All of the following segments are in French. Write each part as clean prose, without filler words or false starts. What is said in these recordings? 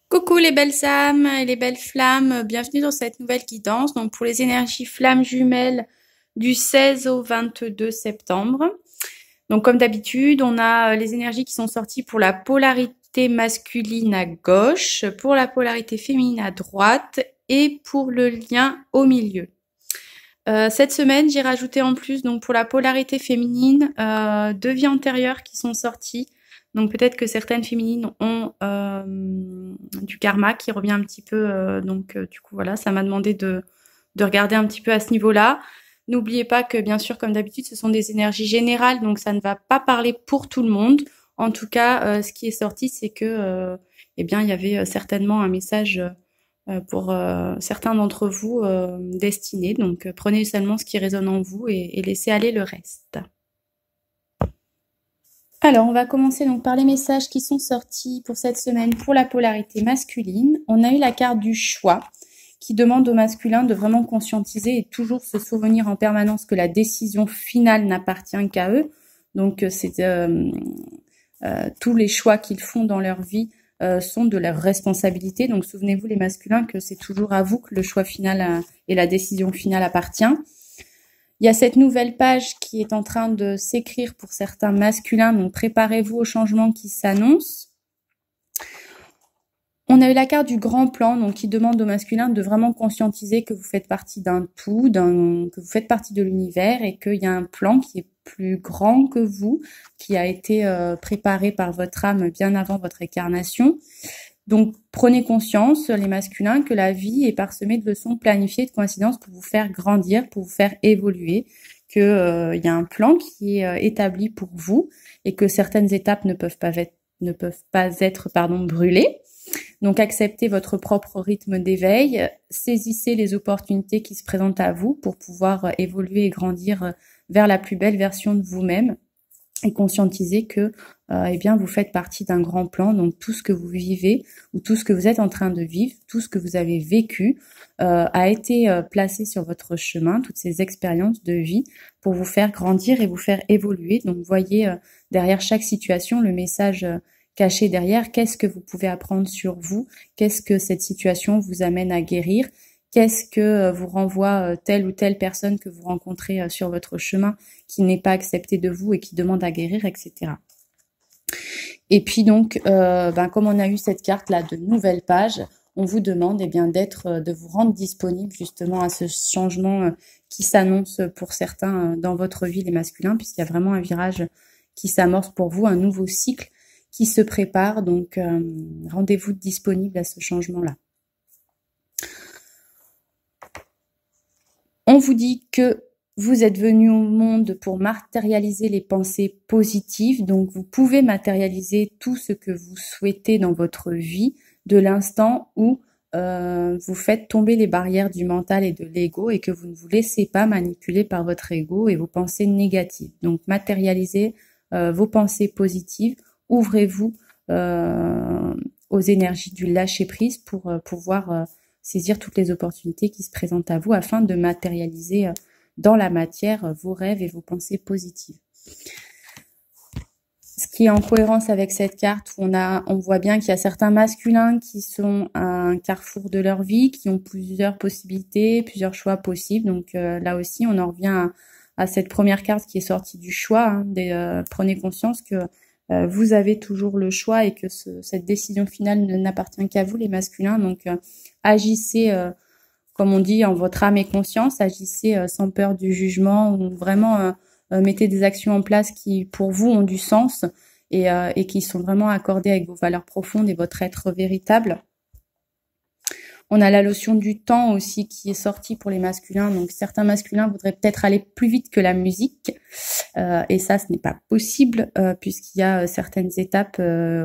Coucou les belles âmes et les belles flammes, bienvenue dans cette nouvelle guidance. Donc pour les énergies flammes jumelles du 16 au 22 septembre. Donc comme d'habitude, on a les énergies qui sont sorties pour la polarité masculine à gauche, pour la polarité féminine à droite et pour le lien au milieu. Cette semaine, j'ai rajouté en plus donc pour la polarité féminine deux vies antérieures qui sont sorties. Donc peut-être que certaines féminines ont du karma qui revient un petit peu. Du coup voilà, ça m'a demandé de regarder un petit peu à ce niveau-là. N'oubliez pas que bien sûr, comme d'habitude, ce sont des énergies générales, donc ça ne va pas parler pour tout le monde. En tout cas, ce qui est sorti, c'est que eh bien il y avait certainement un message pour certains d'entre vous destiné. Donc prenez seulement ce qui résonne en vous et laissez aller le reste. Alors, on va commencer donc par les messages qui sont sortis pour cette semaine pour la polarité masculine. On a eu la carte du choix qui demande au masculin de vraiment conscientiser et toujours se souvenir en permanence que la décision finale n'appartient qu'à eux. Donc, c'est tous les choix qu'ils font dans leur vie sont de leur responsabilité. Donc, souvenez-vous les masculins que c'est toujours à vous que le choix final et la décision finale appartient. Il y a cette nouvelle page qui est en train de s'écrire pour certains masculins, donc préparez-vous au changement qui s'annonce. On a eu la carte du grand plan, donc qui demande aux masculins de vraiment conscientiser que vous faites partie d'un tout, que vous faites partie de l'univers et qu'il y a un plan qui est plus grand que vous, qui a été préparé par votre âme bien avant votre incarnation. Donc, prenez conscience, les masculins, que la vie est parsemée de leçons planifiées, de coïncidences pour vous faire grandir, pour vous faire évoluer, qu'il y a un plan qui est établi pour vous et que certaines étapes ne peuvent pas être brûlées. Donc, acceptez votre propre rythme d'éveil, saisissez les opportunités qui se présentent à vous pour pouvoir évoluer et grandir vers la plus belle version de vous-même. Et conscientiser que vous faites partie d'un grand plan, donc tout ce que vous vivez ou tout ce que vous êtes en train de vivre, tout ce que vous avez vécu a été placé sur votre chemin, toutes ces expériences de vie pour vous faire grandir et vous faire évoluer. Donc voyez derrière chaque situation le message caché derrière, qu'est-ce que vous pouvez apprendre sur vous, qu'est-ce que cette situation vous amène à guérir, qu'est-ce que vous renvoie telle ou telle personne que vous rencontrez sur votre chemin qui n'est pas acceptée de vous et qui demande à guérir, etc. Et puis donc, comme on a eu cette carte-là de nouvelle page, on vous demande de vous rendre disponible justement à ce changement qui s'annonce pour certains dans votre vie, les masculins, puisqu'il y a vraiment un virage qui s'amorce pour vous, un nouveau cycle qui se prépare. Donc, rendez-vous disponible à ce changement-là. On vous dit que vous êtes venu au monde pour matérialiser les pensées positives, donc vous pouvez matérialiser tout ce que vous souhaitez dans votre vie de l'instant où vous faites tomber les barrières du mental et de l'ego et que vous ne vous laissez pas manipuler par votre ego et vos pensées négatives. Donc matérialisez vos pensées positives, ouvrez-vous aux énergies du lâcher-prise pour pouvoir saisir toutes les opportunités qui se présentent à vous afin de matérialiser dans la matière vos rêves et vos pensées positives. Ce qui est en cohérence avec cette carte, on voit bien qu'il y a certains masculins qui sont à un carrefour de leur vie, qui ont plusieurs possibilités, plusieurs choix possibles. Donc là aussi, on en revient à cette première carte qui est sortie du choix. Prenez conscience que vous avez toujours le choix et que cette décision finale n'appartient qu'à vous, les masculins. Donc, agissez, comme on dit, en votre âme et conscience. Agissez sans peur du jugement ou vraiment mettez des actions en place qui, pour vous, ont du sens et qui sont vraiment accordées avec vos valeurs profondes et votre être véritable. On a la notion du temps aussi qui est sortie pour les masculins. Donc, certains masculins voudraient peut-être aller plus vite que la musique. Et ça, ce n'est pas possible puisqu'il y a certaines étapes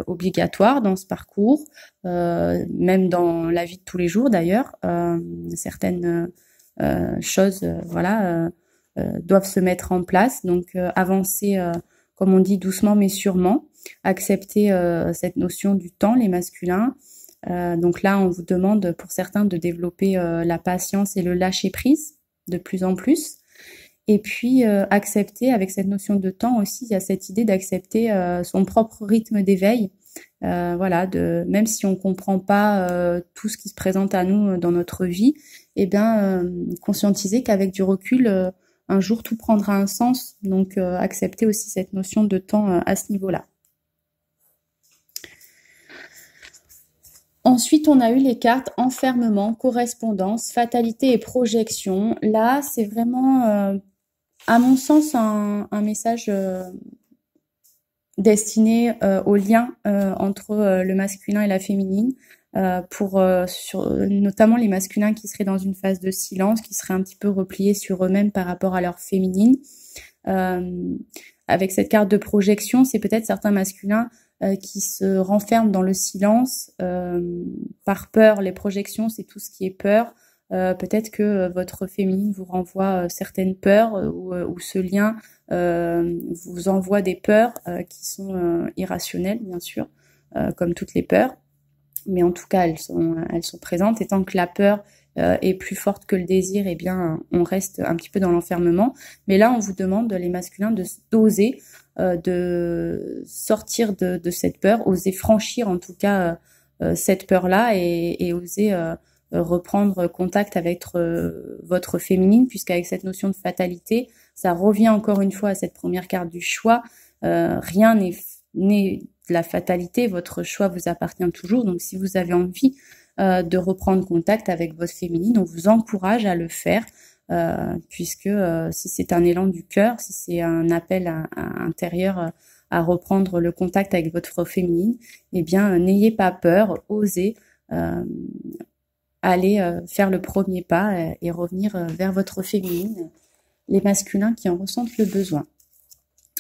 obligatoires dans ce parcours, même dans la vie de tous les jours d'ailleurs. Certaines choses doivent se mettre en place. Donc, avancer, comme on dit, doucement mais sûrement. Accepter cette notion du temps, les masculins. Donc là, on vous demande pour certains de développer la patience et le lâcher-prise de plus en plus. Et puis, accepter, avec cette notion de temps aussi, il y a cette idée d'accepter son propre rythme d'éveil Voilà, même si on comprend pas tout ce qui se présente à nous dans notre vie, eh bien, conscientiser qu'avec du recul, un jour tout prendra un sens. Donc, accepter aussi cette notion de temps à ce niveau-là. Ensuite, on a eu les cartes enfermement, correspondance, fatalité et projection. Là, c'est vraiment, à mon sens, un message destiné au lien entre le masculin et la féminine, notamment les masculins qui seraient dans une phase de silence, qui seraient un petit peu repliés sur eux-mêmes par rapport à leur féminine. Avec cette carte de projection, c'est peut-être certains masculins qui se renferment dans le silence par peur. Les projections, c'est tout ce qui est peur. Peut-être que votre féminine vous renvoie certaines peurs ou ce lien vous envoie des peurs qui sont irrationnelles, bien sûr, comme toutes les peurs. Mais en tout cas, elles sont présentes. Et tant que la peur est plus forte que le désir, eh bien, on reste un petit peu dans l'enfermement. Mais là, on vous demande, les masculins, d'oser, de sortir de cette peur, oser franchir en tout cas cette peur-là et oser reprendre contact avec votre féminine, puisqu'avec cette notion de fatalité, ça revient encore une fois à cette première carte du choix. Rien n'est de la fatalité, votre choix vous appartient toujours. Donc si vous avez envie de reprendre contact avec votre féminine, on vous encourage à le faire, puisque si c'est un élan du cœur, si c'est un appel intérieur à reprendre le contact avec votre féminine, eh bien n'ayez pas peur, osez aller faire le premier pas et revenir vers votre féminine, les masculins qui en ressentent le besoin.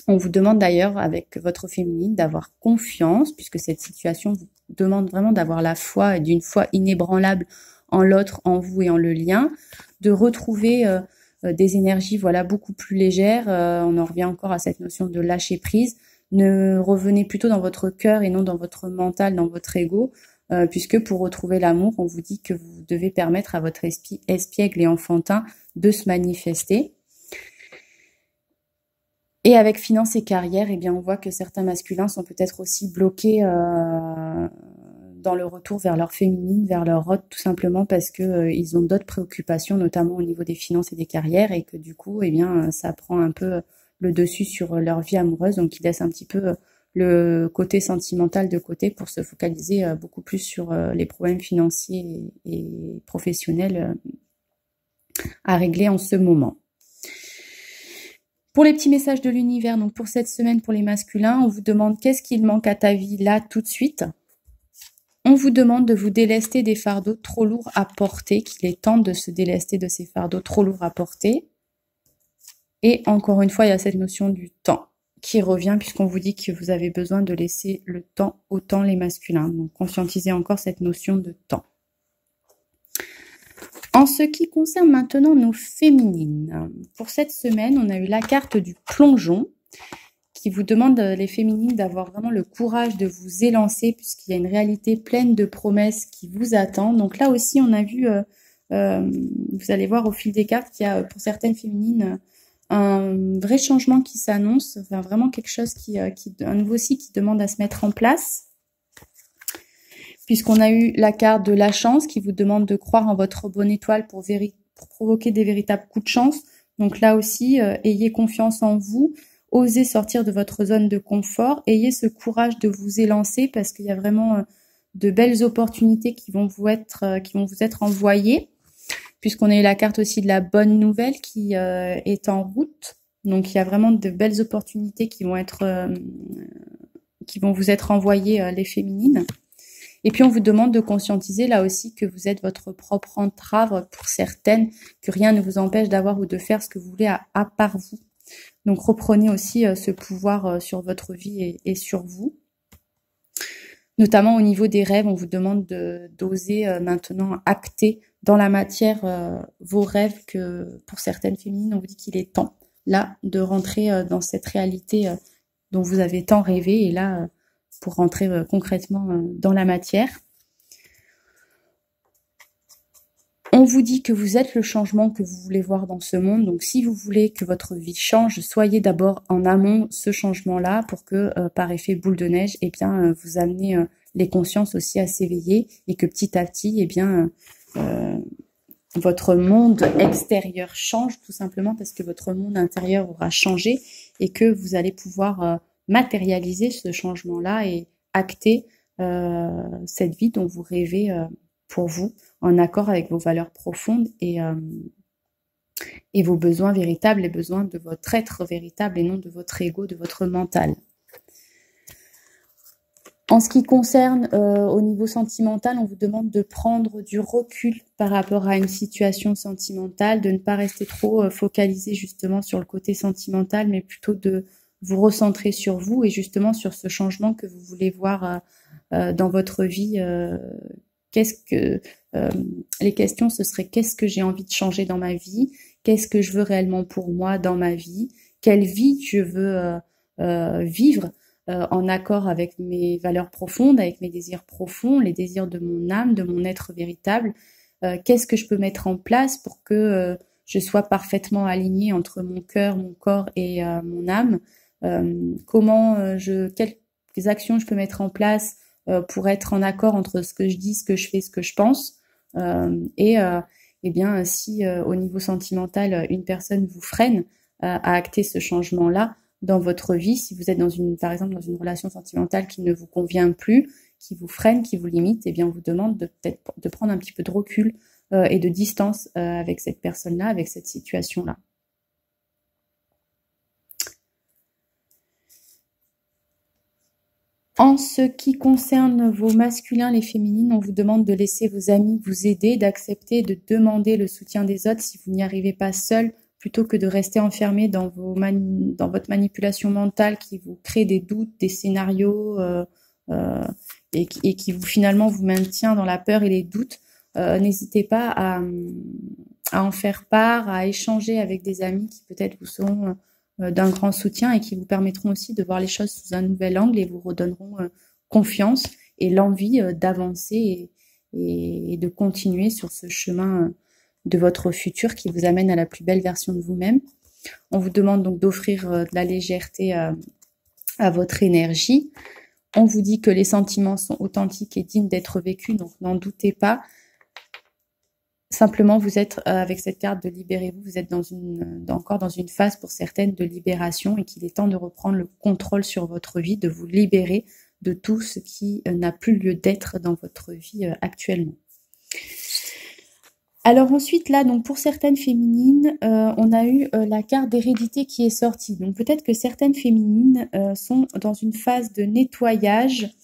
On vous demande d'ailleurs avec votre féminine d'avoir confiance, puisque cette situation vous demande vraiment d'avoir la foi et d'une foi inébranlable en l'autre, en vous et en le lien, de retrouver des énergies beaucoup plus légères. On en revient encore à cette notion de lâcher prise. Ne revenez plutôt dans votre cœur et non dans votre mental, dans votre ego, puisque pour retrouver l'amour, on vous dit que vous devez permettre à votre esprit espiègle et enfantin de se manifester. Et avec finance et carrière, eh bien, on voit que certains masculins sont peut-être aussi bloqués dans le retour vers leur féminine, vers leur hôte, tout simplement parce que ils ont d'autres préoccupations, notamment au niveau des finances et des carrières, et que du coup, eh bien, ça prend un peu le dessus sur leur vie amoureuse, donc ils laissent un petit peu le côté sentimental de côté pour se focaliser beaucoup plus sur les problèmes financiers et professionnels à régler en ce moment. Pour les petits messages de l'univers, donc pour cette semaine, pour les masculins, on vous demande qu'est-ce qu'il manque à ta vie là tout de suite. On vous demande de vous délester des fardeaux trop lourds à porter, qu'il est temps de se délester de ces fardeaux trop lourds à porter. Et encore une fois, il y a cette notion du temps qui revient puisqu'on vous dit que vous avez besoin de laisser le temps au temps les masculins. Donc conscientisez encore cette notion de temps. En ce qui concerne maintenant nos féminines, pour cette semaine, on a eu la carte du plongeon qui vous demande, les féminines, d'avoir vraiment le courage de vous élancer puisqu'il y a une réalité pleine de promesses qui vous attend. Donc là aussi, on a vu, vous allez voir au fil des cartes qu'il y a pour certaines féminines un vrai changement qui s'annonce, enfin vraiment quelque chose un nouveau cycle qui demande à se mettre en place. Puisqu'on a eu la carte de la chance qui vous demande de croire en votre bonne étoile pour provoquer des véritables coups de chance. Donc là aussi, ayez confiance en vous, osez sortir de votre zone de confort, ayez ce courage de vous élancer parce qu'il y a vraiment de belles opportunités qui vont vous être envoyées. Puisqu'on a eu la carte aussi de la bonne nouvelle qui est en route. Donc il y a vraiment de belles opportunités qui vont vous être envoyées, les féminines. Et puis, on vous demande de conscientiser là aussi que vous êtes votre propre entrave pour certaines, que rien ne vous empêche d'avoir ou de faire ce que vous voulez à part vous. Donc, reprenez aussi ce pouvoir sur votre vie et sur vous. Notamment au niveau des rêves, on vous demande d'oser maintenant acter dans la matière vos rêves que pour certaines féminines, on vous dit qu'il est temps là de rentrer dans cette réalité dont vous avez tant rêvé et là pour rentrer concrètement dans la matière. On vous dit que vous êtes le changement que vous voulez voir dans ce monde. Donc, si vous voulez que votre vie change, soyez d'abord en amont ce changement-là pour que, par effet boule de neige, eh bien, vous amenez les consciences aussi à s'éveiller et que petit à petit, eh bien, votre monde extérieur change tout simplement parce que votre monde intérieur aura changé et que vous allez pouvoir matérialiser ce changement-là et acter cette vie dont vous rêvez pour vous, en accord avec vos valeurs profondes et vos besoins véritables, les besoins de votre être véritable et non de votre ego, de votre mental. En ce qui concerne au niveau sentimental, on vous demande de prendre du recul par rapport à une situation sentimentale, de ne pas rester trop focalisé justement sur le côté sentimental, mais plutôt de vous recentrer sur vous et justement sur ce changement que vous voulez voir dans votre vie. Les questions, ce serait qu'est-ce que j'ai envie de changer dans ma vie? Qu'est-ce que je veux réellement pour moi dans ma vie? Quelle vie je veux vivre en accord avec mes valeurs profondes, avec mes désirs profonds, les désirs de mon âme, de mon être véritable? Qu'est-ce que je peux mettre en place pour que je sois parfaitement alignée entre mon cœur, mon corps et mon âme? Quelles actions je peux mettre en place pour être en accord entre ce que je dis, ce que je fais, ce que je pense. Eh bien, si au niveau sentimental, une personne vous freine à acter ce changement-là dans votre vie, si vous êtes par exemple dans une relation sentimentale qui ne vous convient plus, qui vous freine, qui vous limite, eh bien, on vous demande de prendre un petit peu de recul et de distance avec cette personne-là, avec cette situation-là. En ce qui concerne vos masculins, les féminines, on vous demande de laisser vos amis vous aider, d'accepter, de demander le soutien des autres si vous n'y arrivez pas seul, plutôt que de rester enfermé dans votre manipulation mentale qui vous crée des doutes, des scénarios et qui finalement vous maintient dans la peur et les doutes. N'hésitez pas à en faire part, à échanger avec des amis qui peut-être vous seront d'un grand soutien et qui vous permettront aussi de voir les choses sous un nouvel angle et vous redonneront confiance et l'envie d'avancer et de continuer sur ce chemin de votre futur qui vous amène à la plus belle version de vous-même. On vous demande donc d'offrir de la légèreté à votre énergie. On vous dit que les sentiments sont authentiques et dignes d'être vécus, donc n'en doutez pas. Simplement, vous êtes avec cette carte de libérez-vous, vous êtes encore dans une phase pour certaines de libération et qu'il est temps de reprendre le contrôle sur votre vie, de vous libérer de tout ce qui n'a plus lieu d'être dans votre vie actuellement. Alors ensuite, là, donc pour certaines féminines, on a eu la carte d'hérédité qui est sortie. Donc peut-être que certaines féminines sont dans une phase de nettoyage,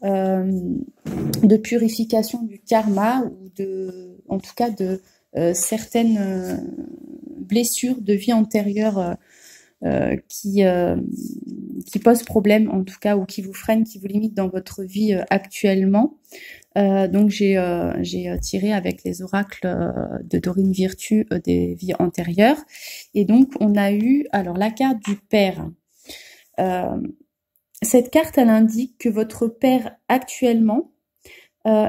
de purification du karma ou en tout cas de certaines blessures de vie antérieure qui posent problème en tout cas ou qui vous freinent, qui vous limitent dans votre vie actuellement. Donc j'ai tiré avec les oracles de Dorine Virtue des vies antérieures et donc on a eu alors la carte du père. Cette carte, elle indique que votre père actuellement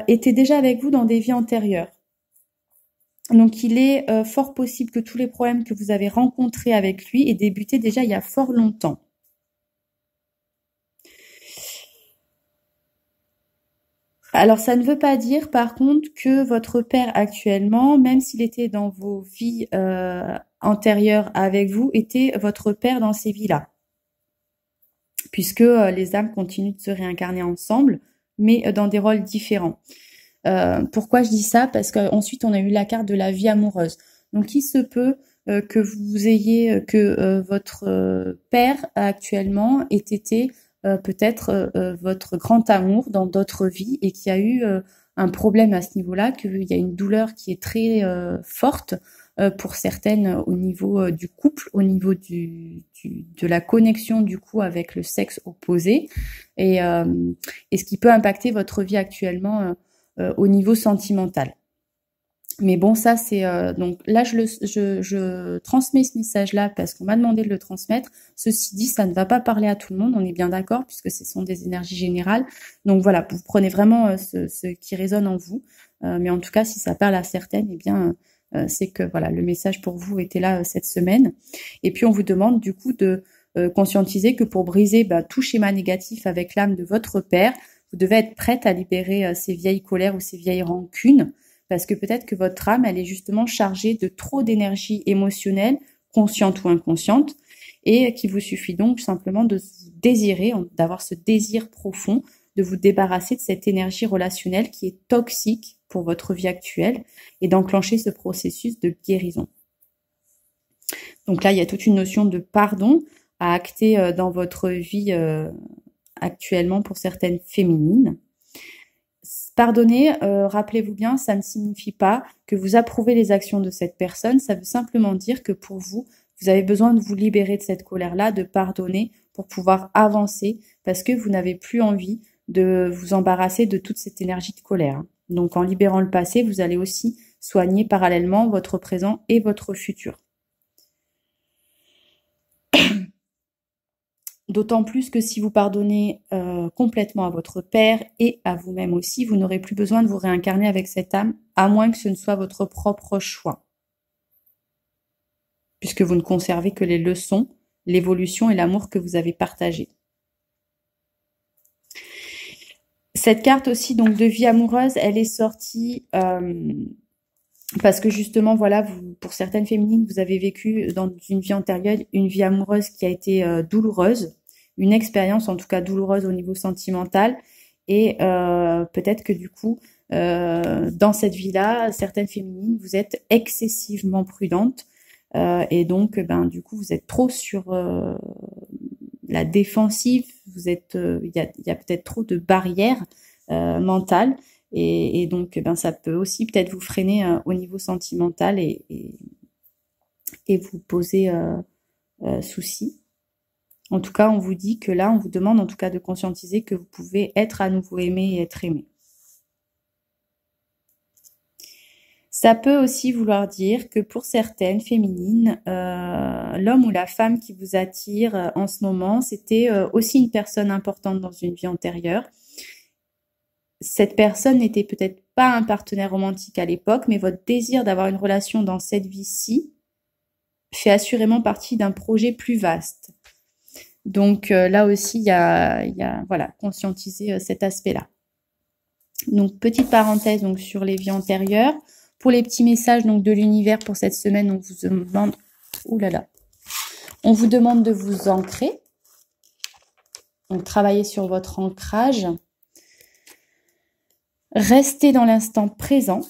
était déjà avec vous dans des vies antérieures. Donc il est fort possible que tous les problèmes que vous avez rencontrés avec lui aient débuté déjà il y a fort longtemps. Alors ça ne veut pas dire par contre que votre père actuellement, même s'il était dans vos vies antérieures avec vous, était votre père dans ces vies-là. Puisque les âmes continuent de se réincarner ensemble, mais dans des rôles différents. Pourquoi je dis ça? Parce qu'ensuite on a eu la carte de la vie amoureuse. Donc il se peut que vous ayez, que votre père actuellement ait été peut-être votre grand amour dans d'autres vies et qu'il y a eu un problème à ce niveau-là, qu'il y a une douleur qui est très forte pour certaines au niveau du couple, au niveau de la connexion du coup avec le sexe opposé et ce qui peut impacter votre vie actuellement au niveau sentimental. Mais bon, ça c'est donc là je transmets ce message-là parce qu'on m'a demandé de le transmettre. Ceci dit, ça ne va pas parler à tout le monde, on est bien d'accord, puisque ce sont des énergies générales. Donc voilà, vous prenez vraiment ce qui résonne en vous. Mais en tout cas, si ça parle à certaines, eh bien c'est que voilà, le message pour vous était là cette semaine. Et puis on vous demande du coup de conscientiser que pour briser tout schéma négatif avec l'âme de votre père, vous devez être prête à libérer ces vieilles colères ou ces vieilles rancunes. Parce que peut-être que votre âme, elle est justement chargée de trop d'énergie émotionnelle, consciente ou inconsciente, et qu'il vous suffit donc simplement de vous désirer, d'avoir ce désir profond, de vous débarrasser de cette énergie relationnelle qui est toxique pour votre vie actuelle, et d'enclencher ce processus de guérison. Donc là, il y a toute une notion de pardon à acter dans votre vie actuellement pour certaines féminines. Pardonner, rappelez-vous bien, ça ne signifie pas que vous approuvez les actions de cette personne, ça veut simplement dire que pour vous, vous avez besoin de vous libérer de cette colère-là, de pardonner pour pouvoir avancer, parce que vous n'avez plus envie de vous embarrasser de toute cette énergie de colère. Donc en libérant le passé, vous allez aussi soigner parallèlement votre présent et votre futur. D'autant plus que si vous pardonnez complètement à votre père et à vous-même aussi, vous n'aurez plus besoin de vous réincarner avec cette âme, à moins que ce ne soit votre propre choix. Puisque vous ne conservez que les leçons, l'évolution et l'amour que vous avez partagé. Cette carte aussi donc de vie amoureuse, elle est sortie parce que justement, voilà, pour certaines féminines, vous avez vécu dans une vie antérieure une vie amoureuse qui a été douloureuse, une expérience en tout cas douloureuse au niveau sentimental, et peut-être que du coup, dans cette vie-là, certaines féminines, vous êtes excessivement prudentes, et donc, du coup, vous êtes trop sur la défensive, vous êtes, il y a peut-être trop de barrières mentales. Et donc, ça peut aussi peut-être vous freiner au niveau sentimental et vous poser souci. En tout cas, on vous dit que là, on vous demande en tout cas de conscientiser que vous pouvez être à nouveau aimé et être aimé. Ça peut aussi vouloir dire que pour certaines féminines, l'homme ou la femme qui vous attire en ce moment, c'était aussi une personne importante dans une vie antérieure. Cette personne n'était peut-être pas un partenaire romantique à l'époque, mais votre désir d'avoir une relation dans cette vie-ci fait assurément partie d'un projet plus vaste. Donc là aussi, il y a voilà, conscientiser cet aspect-là. Donc petite parenthèse donc sur les vies antérieures. Pour les petits messages donc de l'univers pour cette semaine, on vous demande, on vous demande de vous ancrer. Donc travailler sur votre ancrage. Restez dans l'instant présent.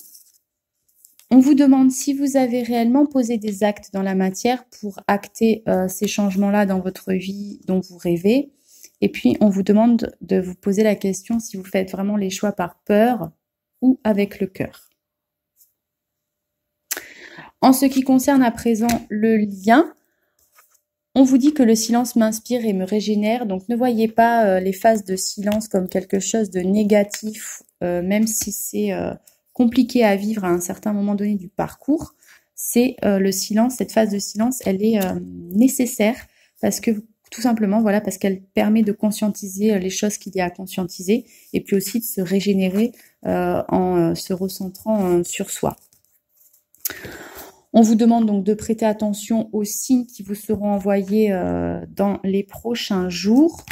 On vous demande si vous avez réellement posé des actes dans la matière pour acter ces changements-là dans votre vie dont vous rêvez. Et puis, on vous demande de vous poser la question si vous faites vraiment les choix par peur ou avec le cœur. En ce qui concerne à présent le lien, on vous dit que le silence m'inspire et me régénère. Donc, ne voyez pas les phases de silence comme quelque chose de négatif, même si c'est compliqué à vivre à un certain moment donné du parcours. C'est le silence, cette phase de silence, elle est nécessaire parce que tout simplement, voilà, parce qu'elle permet de conscientiser les choses qu'il y a à conscientiser et puis aussi de se régénérer en se recentrant sur soi. On vous demande donc de prêter attention aux signes qui vous seront envoyés dans les prochains jours.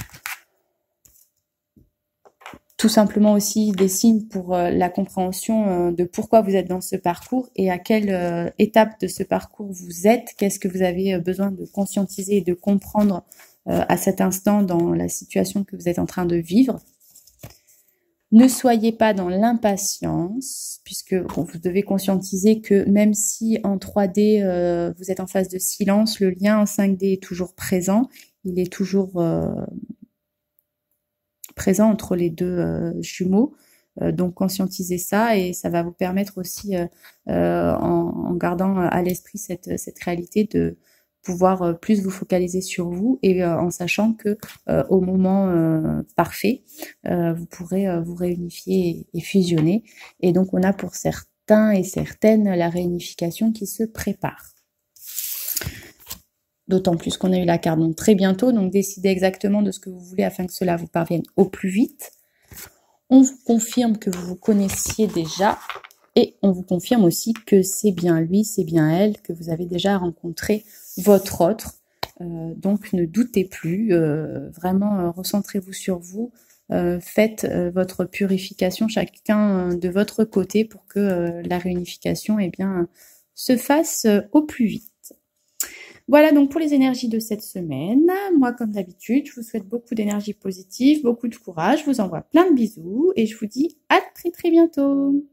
Tout simplement aussi des signes pour la compréhension de pourquoi vous êtes dans ce parcours et à quelle étape de ce parcours vous êtes. Qu'est-ce que vous avez besoin de conscientiser et de comprendre à cet instant dans la situation que vous êtes en train de vivre. Ne soyez pas dans l'impatience, puisque vous devez conscientiser que même si en 3D, vous êtes en phase de silence, le lien en 5D est toujours présent. Il est toujours présent entre les deux jumeaux. Donc, conscientisez ça et ça va vous permettre aussi, en gardant à l'esprit cette réalité, de pouvoir plus vous focaliser sur vous et en sachant que au moment parfait, vous pourrez vous réunifier et fusionner. Et donc, on a pour certains certain et certaine la réunification qui se prépare. D'autant plus qu'on a eu la carte donc très bientôt, donc décidez exactement de ce que vous voulez afin que cela vous parvienne au plus vite. On vous confirme que vous vous connaissiez déjà et on vous confirme aussi que c'est bien lui, c'est bien elle, que vous avez déjà rencontré votre autre. Donc ne doutez plus, vraiment recentrez-vous sur vous, faites votre purification chacun de votre côté pour que la réunification se fasse au plus vite. Voilà donc pour les énergies de cette semaine. Moi, comme d'habitude, je vous souhaite beaucoup d'énergie positive, beaucoup de courage. Je vous envoie plein de bisous et je vous dis à très très bientôt.